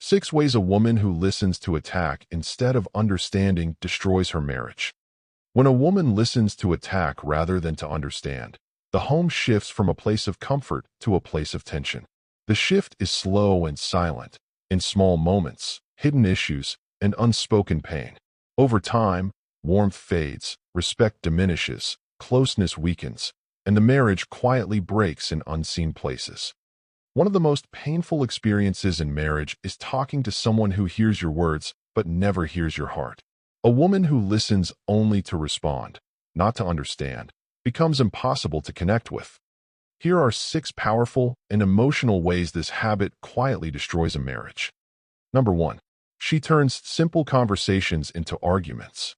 6 ways a woman who listens to attack instead of understanding destroys her marriage. When a woman listens to attack rather than to understand, the home shifts from a place of comfort to a place of tension. The shift is slow and silent, in small moments, hidden issues, and unspoken pain. Over time, warmth fades, respect diminishes, closeness weakens, and the marriage quietly breaks in unseen places. One of the most painful experiences in marriage is talking to someone who hears your words but never hears your heart. A woman who listens only to respond, not to understand, becomes impossible to connect with. Here are 6 powerful and emotional ways this habit quietly destroys a marriage. Number 1. She turns simple conversations into arguments.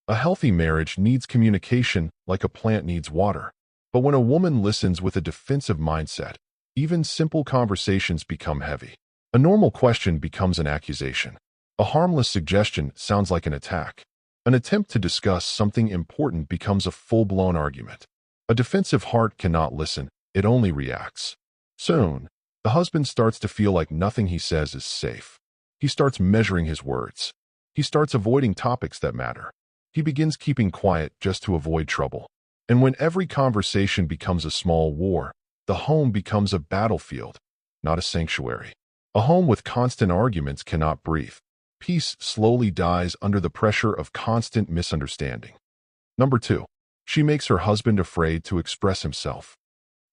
A healthy marriage needs communication like a plant needs water. But when a woman listens with a defensive mindset, even simple conversations become heavy. A normal question becomes an accusation. A harmless suggestion sounds like an attack. An attempt to discuss something important becomes a full-blown argument. A defensive heart cannot listen, it only reacts. Soon, the husband starts to feel like nothing he says is safe. He starts measuring his words. He starts avoiding topics that matter. He begins keeping quiet just to avoid trouble. And when every conversation becomes a small war, the home becomes a battlefield, not a sanctuary. A home with constant arguments cannot breathe. Peace slowly dies under the pressure of constant misunderstanding. Number 2. She makes her husband afraid to express himself.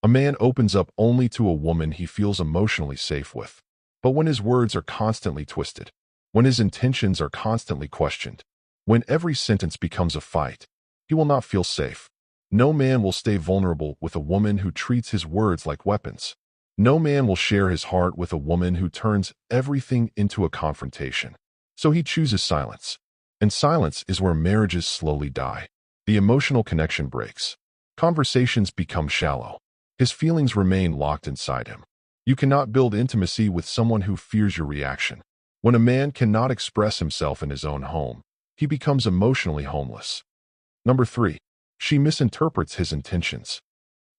A man opens up only to a woman he feels emotionally safe with. But when his words are constantly twisted, when his intentions are constantly questioned, when every sentence becomes a fight, he will not feel safe. No man will stay vulnerable with a woman who treats his words like weapons. No man will share his heart with a woman who turns everything into a confrontation. So he chooses silence. And silence is where marriages slowly die. The emotional connection breaks. Conversations become shallow. His feelings remain locked inside him. You cannot build intimacy with someone who fears your reaction. When a man cannot express himself in his own home, he becomes emotionally homeless. Number 3. She misinterprets his intentions.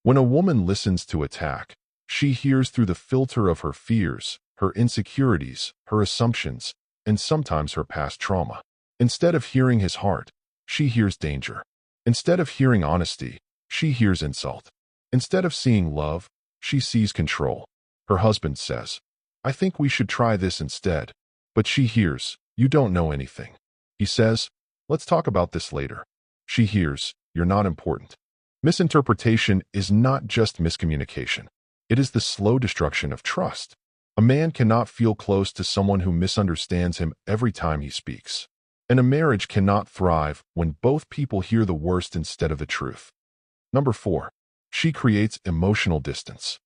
When a woman listens to attack, she hears through the filter of her fears, her insecurities, her assumptions, and sometimes her past trauma. Instead of hearing his heart, she hears danger. Instead of hearing honesty, she hears insult. Instead of seeing love, she sees control. Her husband says, "I think we should try this instead." But she hears, "You don't know anything." He says, "Let's talk about this later." She hears, "You're not important." Misinterpretation is not just miscommunication. It is the slow destruction of trust. A man cannot feel close to someone who misunderstands him every time he speaks. And a marriage cannot thrive when both people hear the worst instead of the truth. Number 4. She creates emotional distance.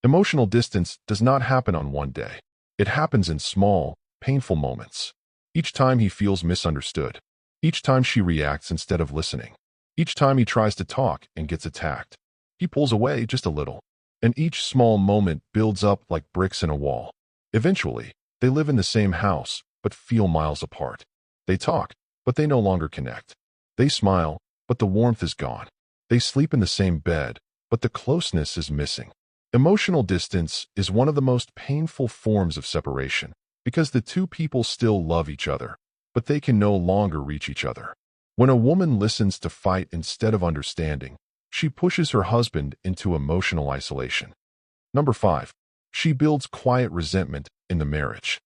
Emotional distance does not happen on one day. It happens in small, painful moments. Each time he feels misunderstood. Each time she reacts instead of listening. Each time he tries to talk and gets attacked. He pulls away just a little. And each small moment builds up like bricks in a wall. Eventually, they live in the same house, but feel miles apart. They talk, but they no longer connect. They smile, but the warmth is gone. They sleep in the same bed, but the closeness is missing. Emotional distance is one of the most painful forms of separation, because the two people still love each other, but they can no longer reach each other. When a woman listens to fight instead of understanding, she pushes her husband into emotional isolation. Number 5. She builds quiet resentment in the marriage.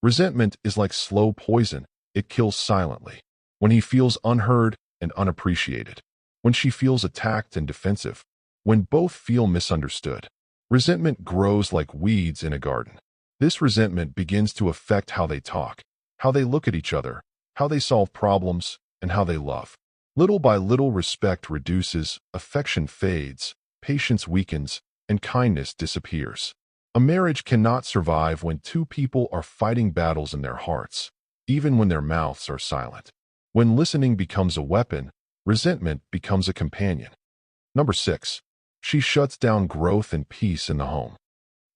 Resentment is like slow poison. It kills silently. When he feels unheard and unappreciated. When she feels attacked and defensive. When both feel misunderstood. Resentment grows like weeds in a garden. This resentment begins to affect how they talk, how they look at each other, how they solve problems, and how they love. Little by little, respect reduces, affection fades, patience weakens, and kindness disappears. A marriage cannot survive when two people are fighting battles in their hearts, even when their mouths are silent. When listening becomes a weapon, resentment becomes a companion. Number 6. She shuts down growth and peace in the home.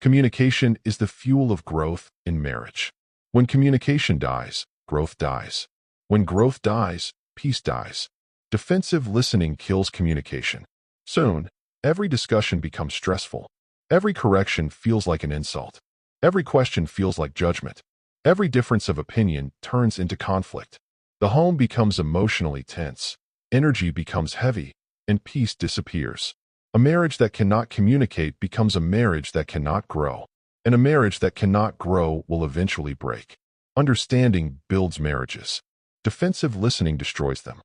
Communication is the fuel of growth in marriage. When communication dies, growth dies. When growth dies, peace dies. Defensive listening kills communication. Soon, every discussion becomes stressful. Every correction feels like an insult. Every question feels like judgment. Every difference of opinion turns into conflict. The home becomes emotionally tense, energy becomes heavy, and peace disappears. A marriage that cannot communicate becomes a marriage that cannot grow, and a marriage that cannot grow will eventually break. Understanding builds marriages. Defensive listening destroys them.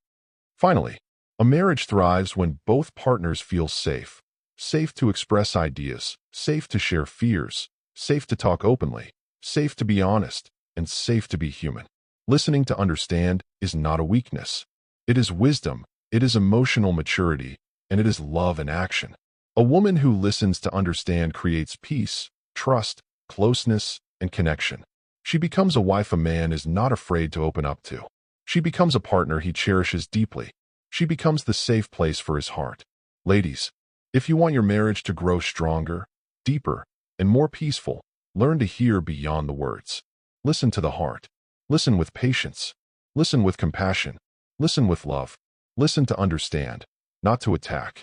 Finally, a marriage thrives when both partners feel safe. Safe to express ideas, safe to share fears, safe to talk openly, safe to be honest, and safe to be human. Listening to understand is not a weakness. It is wisdom, it is emotional maturity, and it is love in action. A woman who listens to understand creates peace, trust, closeness, and connection. She becomes a wife a man is not afraid to open up to. She becomes a partner he cherishes deeply. She becomes the safe place for his heart. Ladies, if you want your marriage to grow stronger, deeper, and more peaceful, learn to hear beyond the words. Listen to the heart. Listen with patience. Listen with compassion. Listen with love. Listen to understand, not to attack.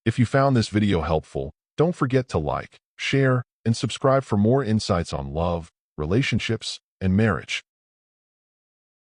If you found this video helpful, don't forget to like, share, and subscribe for more insights on love, relationships, and marriage.